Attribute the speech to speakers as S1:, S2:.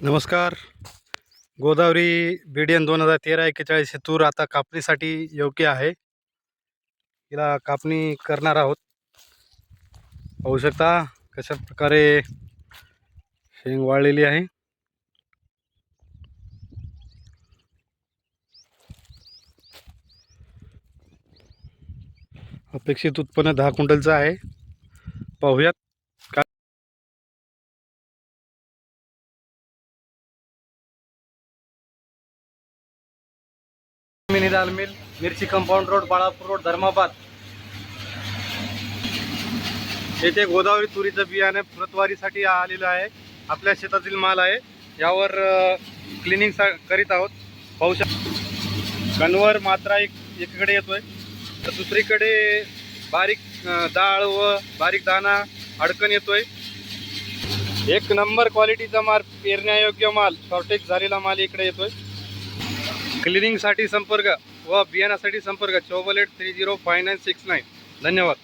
S1: नमस्कार. गोदावरी BDN 2013-41 हे तूर आता कापणीसाठी योग्य आहे. हिला कापणी करणार आहोत. पाहू शकता कशा प्रकारे शेंग वाळलेली आहे. अपेक्षित उत्पन्न 10 क्विंटलचं आहे. पाहूयात मिनी दाल मिल, मिरची compound road, Balapur road, Dharmabad येथे गोदावरी तुरीचं बियाणे प्रतवारीसाठी आलेलं आहे. आपल्या शेतातील माल आहे. यावर क्लिनिंग करीत आहोत. पाहू शकता कन्वर मात्रा एकीकडे येतोय तर दुसरीकडे बारीक डाळ व बारीक दाणा अडकण येतोय. एक नंबर क्वालिटीचा माल, पेरण्यायोग्य माल, शॉर्टेज झालेला माल इकडे येतोय. क्लिनिंगसाठी संपर्क व बियाण्यासाठी संपर्क 4483059969. धन्यवाद.